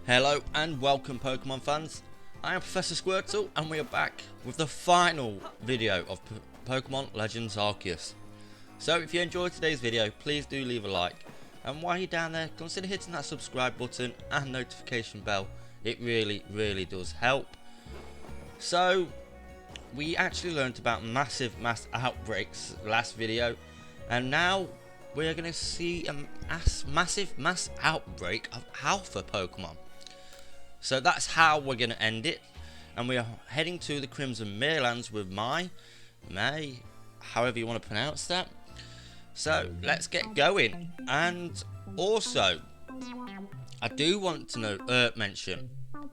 Hello and welcome Pokemon fans, I am Professor Squirtle and we are back with the final video of Pokemon Legends Arceus. So if you enjoyed today's video, please do leave a like, and while you're down there, consider hitting that subscribe button and notification bell. It really does help. So we actually learned about mass outbreaks last video, and now we are going to see a massive mass outbreak of alpha Pokemon. So that's how we're going to end it, and we are heading to the Crimson Merelands with May, however you want to pronounce that. So let's get going. And also, I do want to mention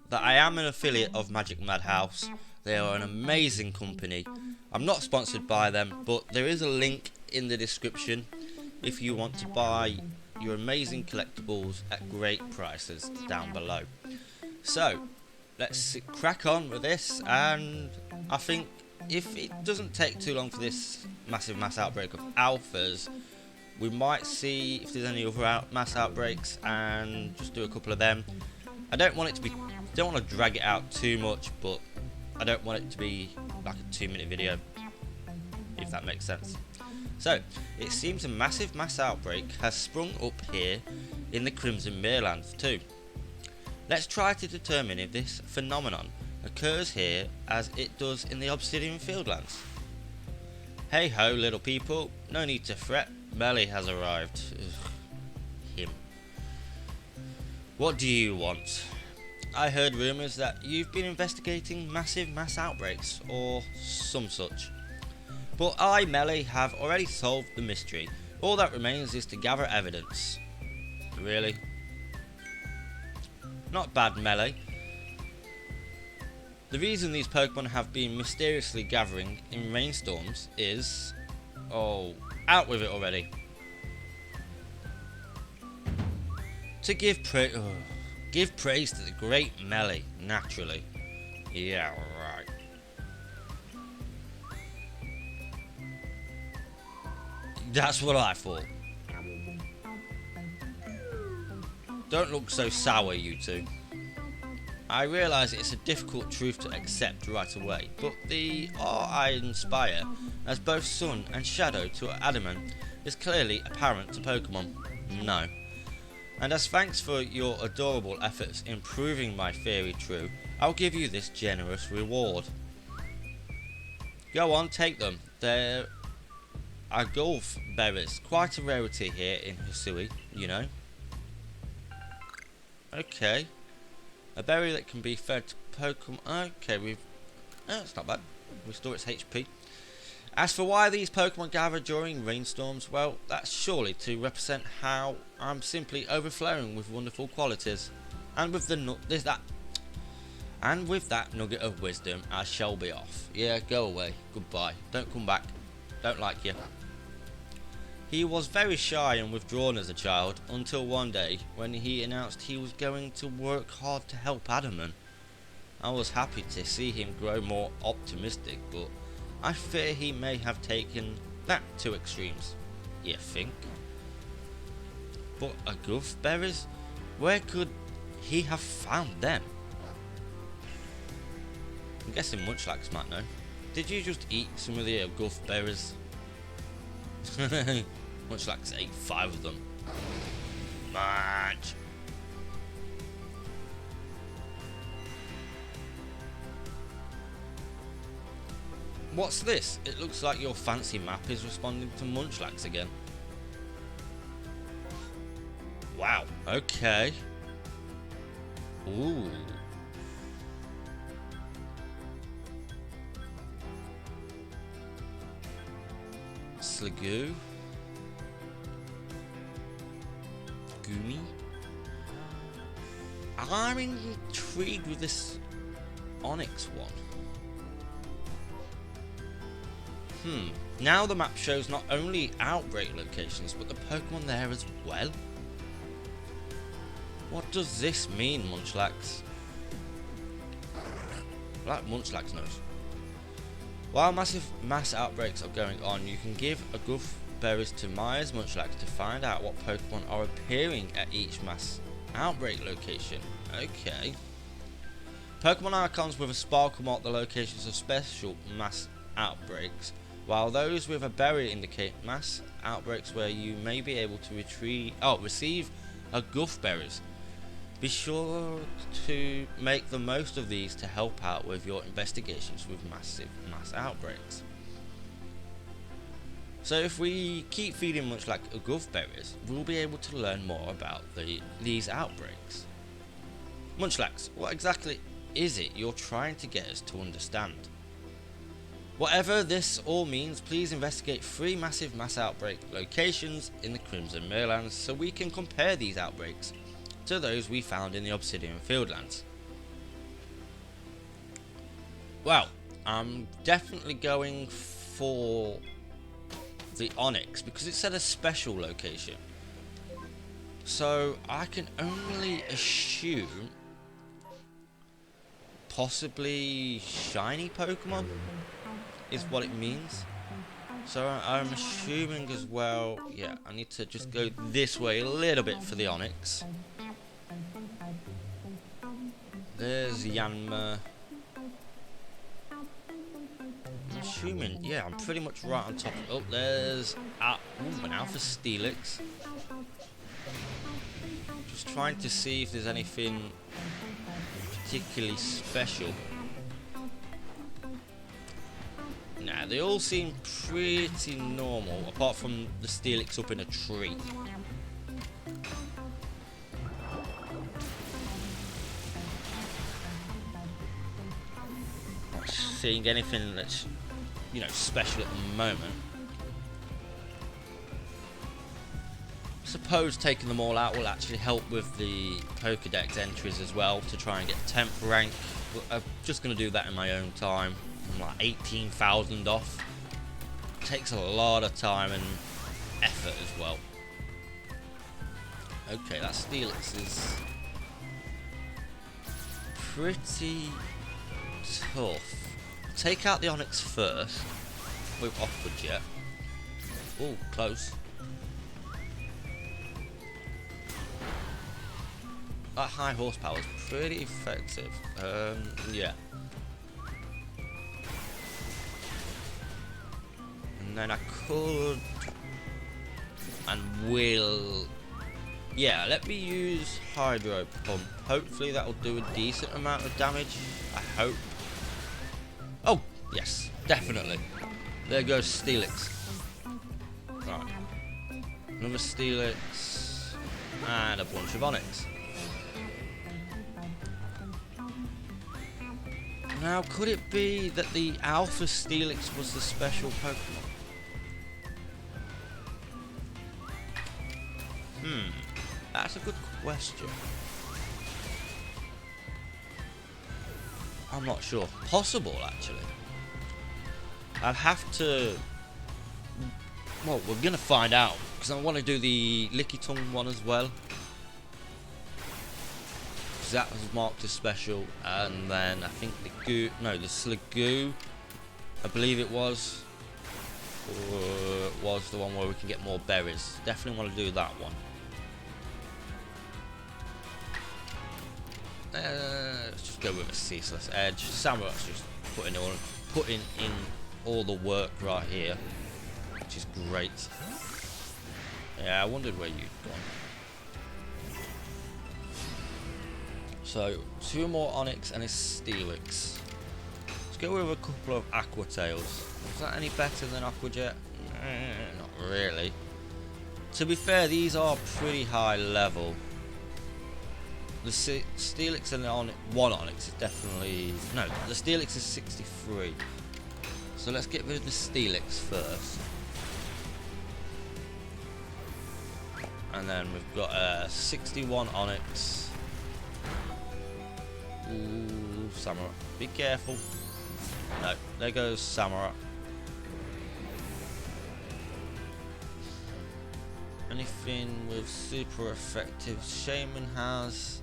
that I am an affiliate of Magic Madhouse. They are an amazing company. I'm not sponsored by them, but there is a link in the description if you want to buy your amazing collectibles at great prices down below. So let's crack on with this, and I think if it doesn't take too long for this mass outbreak of alphas, we might see if there's any other mass outbreaks and just do a couple of them. I don't want to drag it out too much, but I don't want it to be like a 2-minute video, if that makes sense. So it seems a massive mass outbreak has sprung up here in the Crimson Merelands too. Let's try to determine if this phenomenon occurs here as it does in the Obsidian Fieldlands. Hey ho little people, no need to fret, Melly has arrived. Ugh, him. What do you want? I heard rumours that you've been investigating massive mass outbreaks or some such. But I, Melly, have already solved the mystery. All that remains is to gather evidence. Really? Not bad, Melee. The reason these Pokemon have been mysteriously gathering in rainstorms is... Oh, out with it already. To give praise to the great Melee, naturally. Yeah, right. That's what I thought. Don't look so sour, you two. I realise it's a difficult truth to accept right away, but the awe I inspire as both sun and shadow to Adamant is clearly apparent to Pokemon. No. And as thanks for your adorable efforts in proving my theory true, I'll give you this generous reward. Go on, take them. They're Gulf berries, quite a rarity here in Hisui, you know. Okay, a berry that can be fed to Pokemon. Okay, that's not bad. Restore its HP. As for why these Pokemon gather during rainstorms, well, that's surely to represent how I'm simply overflowing with wonderful qualities, and with that nugget of wisdom, I shall be off. Yeah, go away. Goodbye. Don't come back. Don't like you. He was very shy and withdrawn as a child, until one day when he announced he was going to work hard to help Adamant. I was happy to see him grow more optimistic, but I fear he may have taken that to extremes. You think? But a Gulf berries? Where could he have found them? I'm guessing Munchlax might know. Did you just eat some of the Gulf berries? Munchlax ate 5 of them. Much. What's this? It looks like your fancy map is responding to Munchlax again. Wow. Okay. Ooh. Sliggoo. Goomy. I'm intrigued with this Onyx one. Now the map shows not only outbreak locations, but the Pokemon there as well. What does this mean, Munchlax? I like Munchlax nose. While mass outbreaks are going on, you can give a Gulf berries to Maya's Munchlax to find out what Pokemon are appearing at each mass Outbreak location. Okay. Pokemon icons with a sparkle mark the locations of special mass outbreaks, while those with a berry indicate mass outbreaks where you may be able to receive a guff berries. Be sure to make the most of these to help out with your investigations with mass outbreaks. So if we keep feeding much like guff berries, we'll be able to learn more about these outbreaks. Munchlax, what exactly is it you're trying to get us to understand? Whatever this all means, please investigate 3 massive mass outbreak locations in the Crimson Merelands so we can compare these outbreaks to those we found in the Obsidian Fieldlands. Well, I'm definitely going for the Onyx because it said a special location. So I can only assume possibly shiny Pokemon is what it means. So I'm assuming as well, yeah, I need to just go this way a little bit for the Onyx. There's Yanma. I'm assuming, yeah, I'm pretty much right on top. Oh, there's an Alpha Steelix. Just trying to see if there's anything particularly special. Nah, they all seem pretty normal, apart from the Steelix up in a tree. Not seeing anything that's, special at the moment. I suppose taking them all out will actually help with the Pokédex entries as well to try and get 10th rank. But I'm just going to do that in my own time. I'm like 18,000 off. It takes a lot of time and effort as well. Okay, that Steelix is pretty tough. Take out the Onyx first. We're awkward yet. Oh, close. That high horsepower is pretty effective. Yeah. And then I could and will. Yeah, let me use Hydro Pump. Hopefully that will do a decent amount of damage. I hope. Oh, yes, definitely. There goes Steelix. Right. Another Steelix. And a bunch of Onyx. Now, could it be that the Alpha Steelix was the special Pokemon? That's a good question. I'm not sure. Possible, actually. I'd have to. Well, we're gonna find out because I want to do the Licky Tongue one as well. Because that was marked as special, and then I think the Sligoo, I believe it was the one where we can get more berries. Definitely want to do that one. Let's just go with a Ceaseless Edge. Samurot's just putting in all the work right here, which is great. Yeah, I wondered where you'd gone. So 2 more Onyx and a Steelix. Let's go with a couple of Aqua Tails. Is that any better than Aqua Jet? Not really. To be fair, these are pretty high level. The Steelix and the one Onyx is definitely... No, the Steelix is 63. So let's get rid of the Steelix first. And then we've got a 61 Onyx. Ooh, Samurott. Be careful. No, there goes Samurott. Anything with super effective? Shaman has...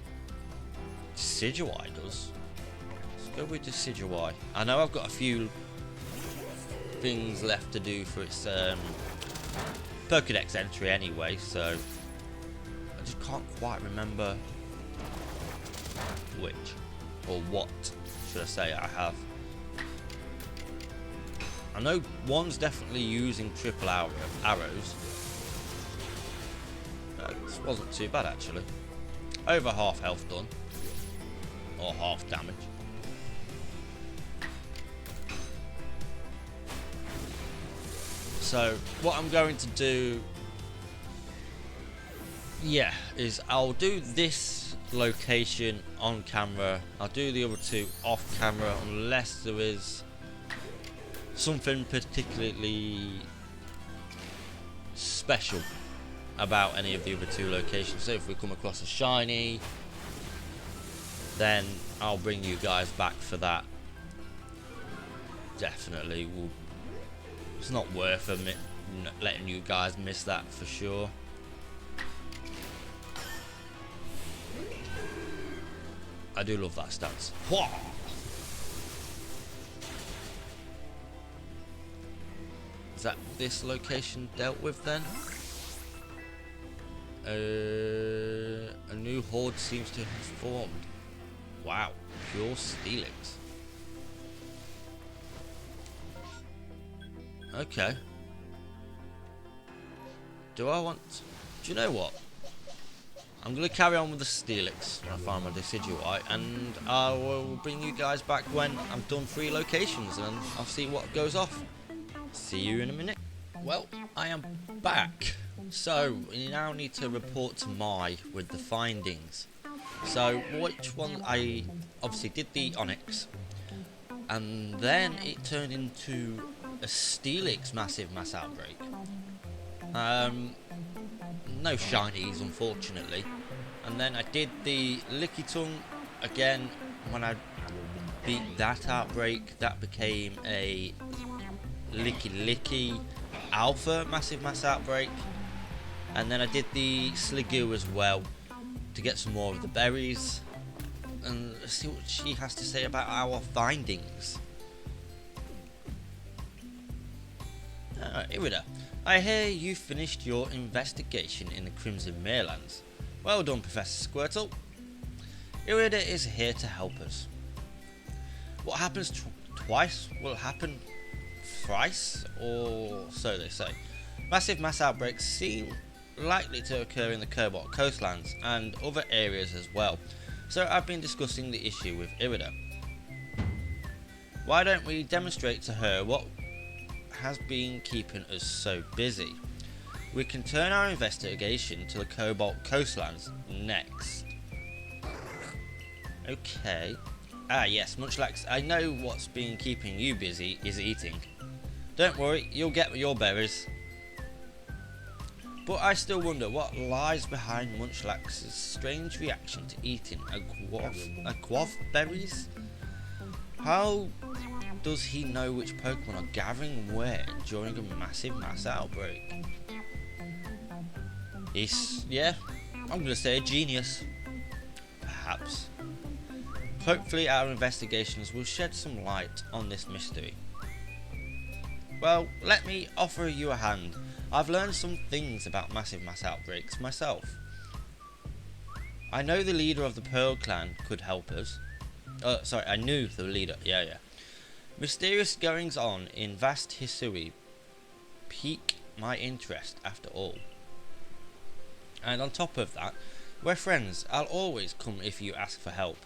Decidueye does. Let's go with Decidueye. I know I've got a few things left to do for its Pokédex entry anyway, so I just can't quite remember which, or what should I say I have. I know one's definitely using triple arrows. This wasn't too bad actually. Over half health done, or half damage. So what I'm going to do, yeah, is I'll do this location on camera. I'll do the other two off camera unless there is something particularly special about any of the other two locations. So if we come across a shiny, then I'll bring you guys back for that. Definitely, it's not worth letting you guys miss that for sure. I do love that stance. Whoa! Is that this location dealt with then? A new horde seems to have formed. Wow, pure Steelix. Okay. Do you know what? I'm going to carry on with the Steelix when I find my Decidueye, and I will bring you guys back when I've done 3 locations and I'll see what goes off. See you in a minute. Well, I am back. So, we now need to report to Mai with the findings. So, which one? I obviously did the Onyx, and then it turned into a Steelix massive mass outbreak. No shinies, unfortunately. And then I did the Licky Tongue again. When I beat that outbreak, that became a Licky Alpha massive mass outbreak. And then I did the Sliggoo as well to get some more of the berries. And let's see what she has to say about our findings. Alright, here we go. I hear you finished your investigation in the Crimson Merelands. Well done, Professor Squirtle. Irida is here to help us. What happens twice will happen thrice, or so they say. Massive mass outbreaks seem likely to occur in the Cobalt coastlands and other areas as well, so I've been discussing the issue with Irida. Why don't we demonstrate to her what has been keeping us so busy? We can turn our investigation to the Cobalt coastlands next. Okay. Ah yes, Munchlax, I know what's been keeping you busy is eating. Don't worry, you'll get your berries. But I still wonder what lies behind Munchlax's strange reaction to eating a guava berries. How does he know which Pokemon are gathering where during a massive mass outbreak? Yeah, I'm gonna say a genius. Perhaps. Hopefully our investigations will shed some light on this mystery. Well, let me offer you a hand. I've learned some things about massive mass outbreaks myself. I know the leader of the Pearl Clan could help us. I knew the leader, yeah. Mysterious goings on in vast Hisui pique my interest after all. And on top of that, we're friends. I'll always come if you ask for help.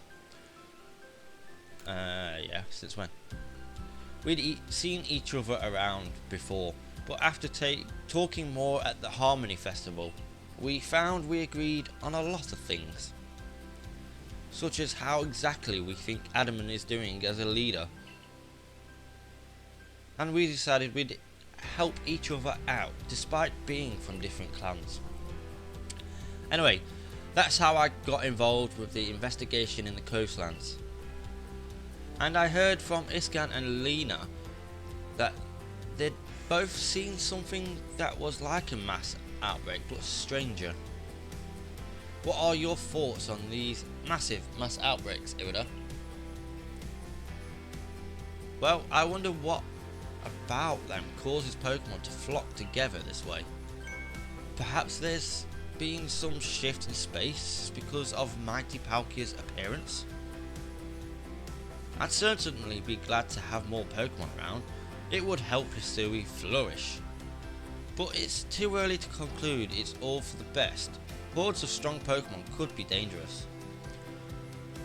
Yeah, since when? We'd seen each other around before, but after talking more at the Harmony Festival, we found we agreed on a lot of things. Such as how exactly we think Adamant is doing as a leader. And we decided we'd help each other out, despite being from different clans. Anyway, that's how I got involved with the investigation in the coastlands. And I heard from Iskan and Lena that they'd both seen something that was like a mass outbreak, but stranger. What are your thoughts on these massive mass outbreaks, Irida? Well, I wonder what about them causes Pokemon to flock together this way. Perhaps there's been some shift in space because of Mighty Palkia's appearance? I'd certainly be glad to have more Pokemon around. It would help Hisui flourish. But it's too early to conclude it's all for the best. Hordes of strong Pokemon could be dangerous.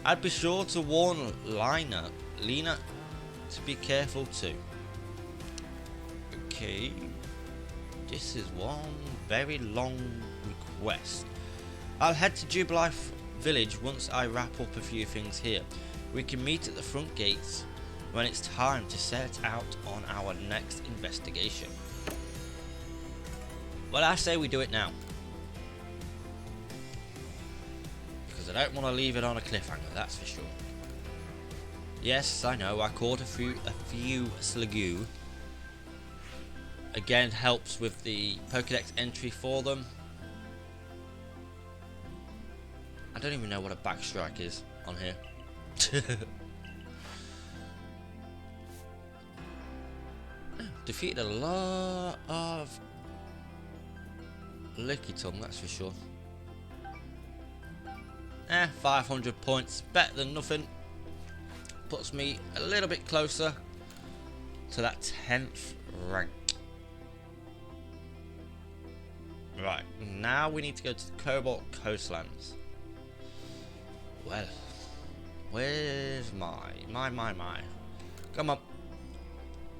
I'd be sure to warn Lena to be careful too. Okay, this is one very long request. I'll head to Jubilee Village once I wrap up a few things here. We can meet at the front gates when it's time to set out on our next investigation. Well, I say we do it now, because I don't want to leave it on a cliffhanger, that's for sure. Yes, I know, I caught a few Slugoo. Again, helps with the Pokédex entry for them. I don't even know what a backstrike is on here. Defeated a lot of Licky Tongue, that's for sure. 500 points, better than nothing. Puts me a little bit closer to that 10th rank. Right, now we need to go to the Cobalt Coastlands. Well, where's my? Come on,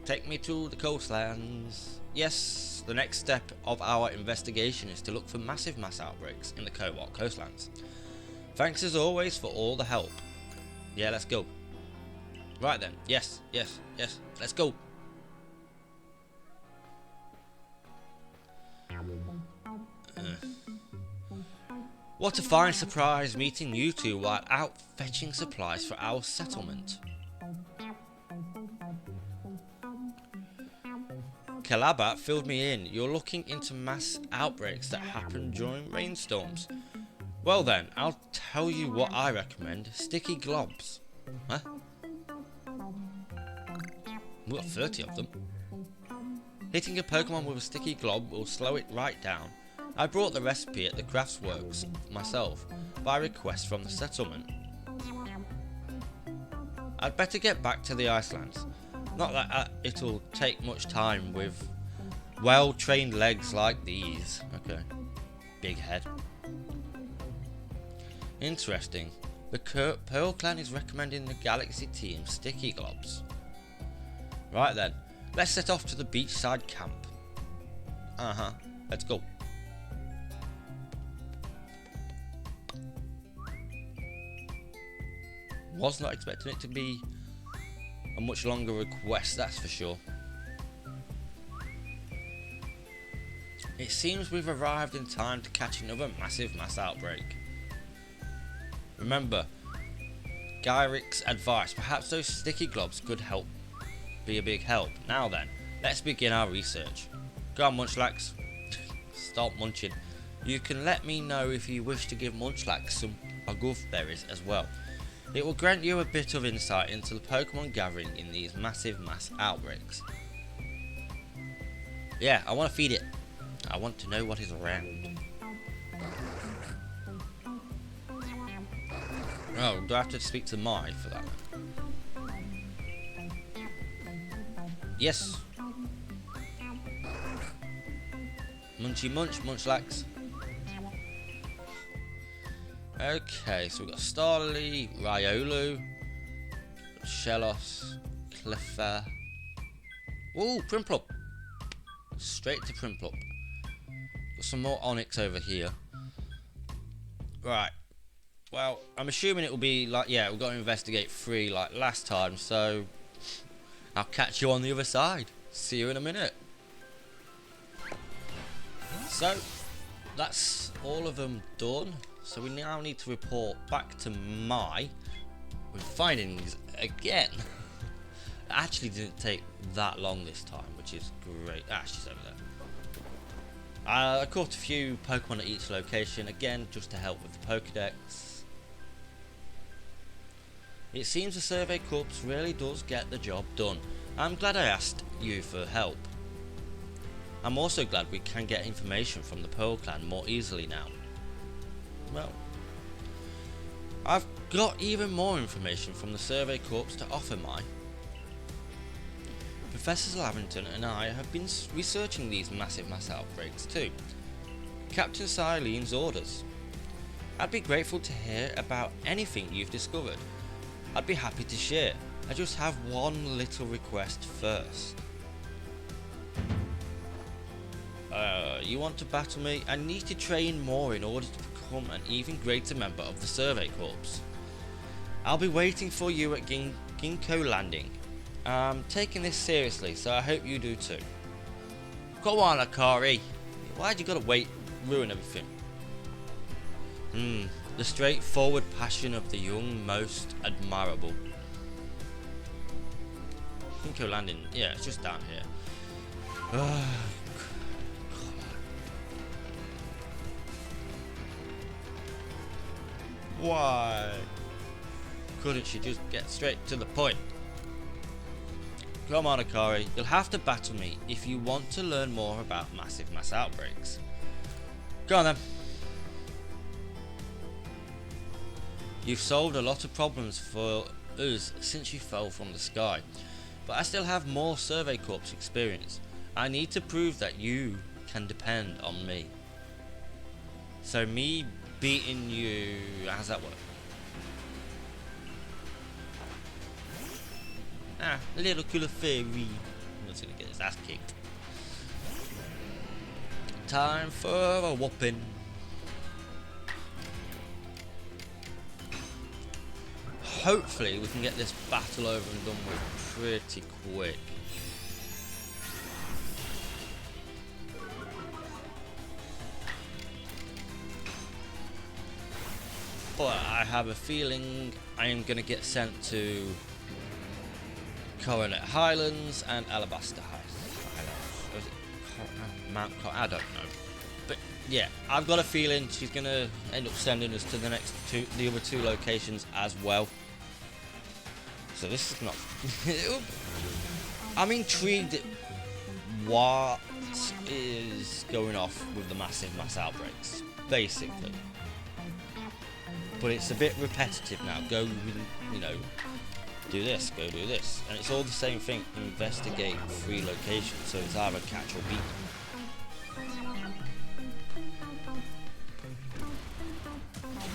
take me to the coastlands. Yes, the next step of our investigation is to look for massive mass outbreaks in the Cobalt Coastlands. Thanks as always for all the help. Yeah, let's go. Right then, yes, let's go. What a fine surprise meeting you two while out fetching supplies for our settlement. Calabat filled me in. You're looking into mass outbreaks that happen during rainstorms. Well then, I'll tell you what I recommend. Sticky globs. Huh? We've got 30 of them. Hitting a Pokemon with a sticky glob will slow it right down. I brought the recipe at the Craftsworks myself, by request from the settlement. I'd better get back to the Icelands. Not that it'll take much time with well-trained legs like these. Okay. Big head. Interesting. The Pearl Clan is recommending the Galaxy team sticky globs. Right then, let's set off to the beachside camp. Let's go. Was not expecting it to be a much longer request, that's for sure. It seems we've arrived in time to catch another massive mass outbreak. Remember Gyric's advice, perhaps those sticky globs could be a big help. Now then, let's begin our research. Go on, Munchlax. Stop munching. You can let me know if you wish to give Munchlax some Aguf berries as well. It will grant you a bit of insight into the Pokemon gathering in these massive mass outbreaks. Yeah, I want to feed it. I want to know what is around. Oh, do I have to speak to Mai for that? Yes. Munchy munch, Munchlax. Okay, so we've got Starly, Riolu, Shellos, Clefairy. Ooh, Prinplup. Straight to Prinplup. Got some more Onyx over here. Right. Well, I'm assuming it will be like, yeah, we've got to investigate 3 like last time, so I'll catch you on the other side. See you in a minute. So, that's all of them done. So we now need to report back to Mai with findings again. It actually didn't take that long this time, which is great. Ah, she's over there. I caught a few Pokemon at each location, again, just to help with the Pokédex. It seems the Survey Corps really does get the job done. I'm glad I asked you for help. I'm also glad we can get information from the Pearl Clan more easily now. Well, I've got even more information from the Survey Corps to offer my. Professor Lavington and I have been researching these massive mass outbreaks too. Captain Silene's orders. I'd be grateful to hear about anything you've discovered. I'd be happy to share. I just have one little request first. You want to battle me? I need to train more in order to become an even greater member of the Survey Corps. I'll be waiting for you at Ginkgo Landing. I'm taking this seriously, so I hope you do too. Come on, Akari. Why'd you gotta wait? Ruin everything. The straightforward passion of the young, most admirable. Ginkgo Landing, yeah, it's just down here. Why couldn't she just get straight to the point? Come on, Akari, you'll have to battle me if you want to learn more about massive mass outbreaks. Go on then. You've solved a lot of problems for us since you fell from the sky, but I still have more Survey Corps experience. I need to prove that you can depend on me. So me beating you, how's that work? A little cooler fairy. What's gonna get his ass kicked? Time for a whopping. Hopefully we can get this battle over and done with pretty quick. But I have a feeling I am going to get sent to Coronet Highlands and Alabaster Highlands. Or is it Mount I don't know. But yeah, I've got a feeling she's going to end up sending us to the other two locations as well. So this is not. I'm intrigued at what is going off with the massive mass outbreaks, basically. But it's a bit repetitive now. Go, you know, do this, go do this. And it's all the same thing. Investigate 3 locations. So it's either catch or beat.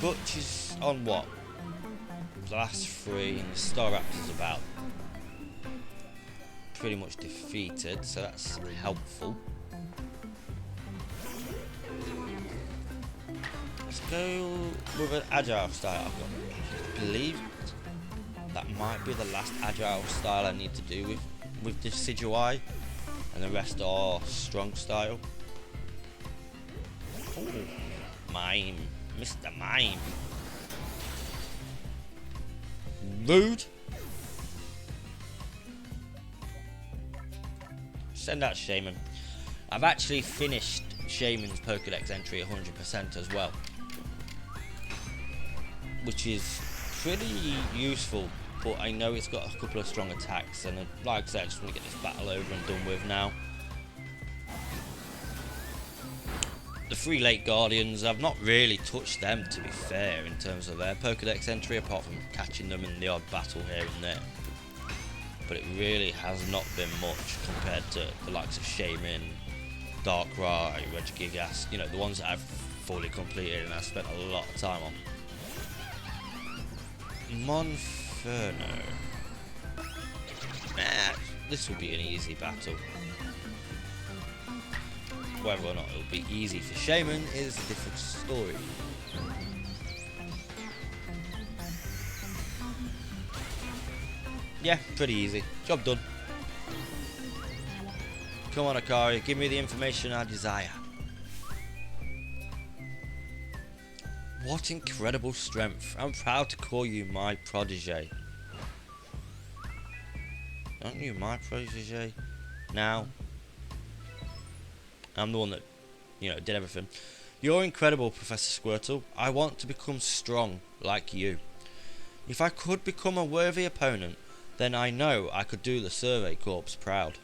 Butch is on what? The last 3, and the Star Raptor's about pretty much defeated. So that's helpful. Let's go with an agile style. I believe that might be the last agile style I need to do with the Decidueye, and the rest are strong style. Ooh, Mime, Mr. Mime. Rude. Send out Shaman. I've actually finished Shaman's Pokédex entry 100% as well, which is pretty useful, but I know it's got a couple of strong attacks, and like I said, I just want to get this battle over and done with now. The 3 Lake Guardians, I've not really touched them, to be fair, in terms of their Pokédex entry, apart from catching them in the odd battle here and there. But it really has not been much compared to the likes of Shaman, Darkrai, Regigigas, you know, the ones that I've fully completed and I've spent a lot of time on. Monferno. This will be an easy battle. Whether or not it'll be easy for Shaman is a different story. Yeah, pretty easy. Job done. Come on, Akari, give me the information I desire. What incredible strength. I'm proud to call you my protege. Aren't you my protege? Now, I'm the one that, you know, did everything. You're incredible, Professor Squirtle. I want to become strong like you. If I could become a worthy opponent, then I know I could do the Survey Corps proud.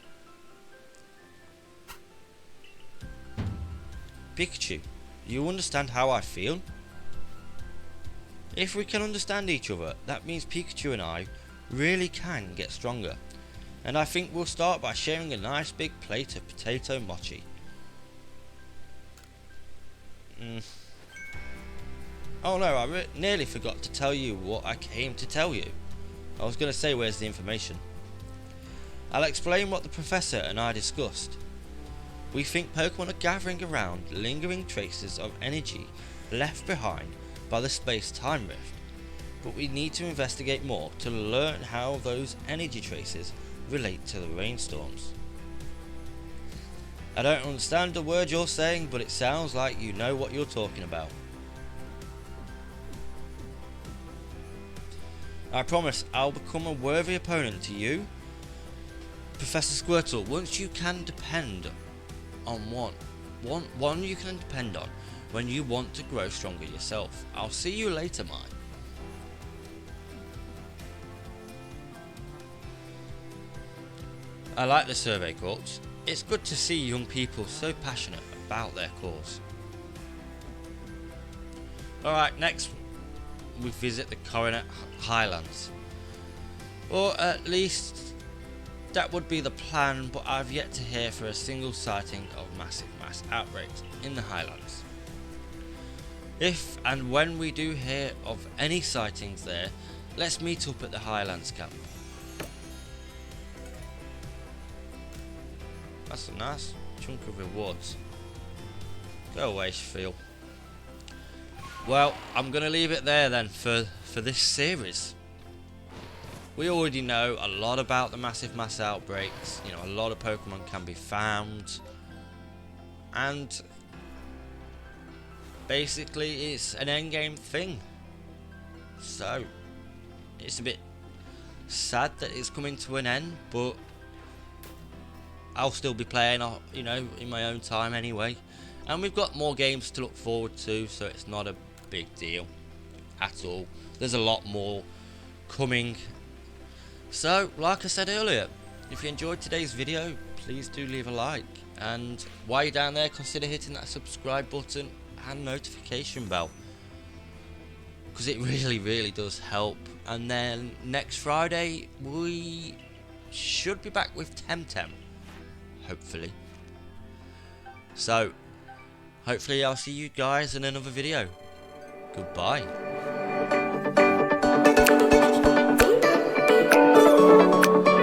Pikachu, you understand how I feel? If we can understand each other, that means Pikachu and I really can get stronger. And I think we'll start by sharing a nice big plate of potato mochi. Oh no, I nearly forgot to tell you what I came to tell you. I was going to say, where's the information? I'll explain what the Professor and I discussed. We think Pokemon are gathering around lingering traces of energy left behind by the space-time rift, but we need to investigate more to learn how those energy traces relate to the rainstorms. I don't understand the word you're saying, but it sounds like you know what you're talking about. I promise I'll become a worthy opponent to you, Professor Squirtle. Once you can depend on one you can depend on when you want to grow stronger yourself. I'll see you later, mine. I like the survey corps. It's good to see young people so passionate about their cause. Alright, next we visit the Coronet Highlands. Or at least that would be the plan, but I've yet to hear for a single sighting of massive mass outbreaks in the Highlands. If and when we do hear of any sightings there, let's meet up at the Highlands camp. That's a nice chunk of rewards. Go away, Spiel. Well, I'm going to leave it there then for this series. We already know a lot about the massive mass outbreaks. You know, a lot of Pokemon can be found. And basically it's an endgame thing. So it's a bit sad that it's coming to an end, but I'll still be playing, you know, in my own time anyway. And we've got more games to look forward to, so it's not a big deal at all. There's a lot more coming. So, like I said earlier, if you enjoyed today's video, please do leave a like. And while you're down there, consider hitting that subscribe button and notification bell, because it really does help. And then next Friday, we should be back with Temtem. Hopefully. So, hopefully I'll see you guys in another video. Goodbye.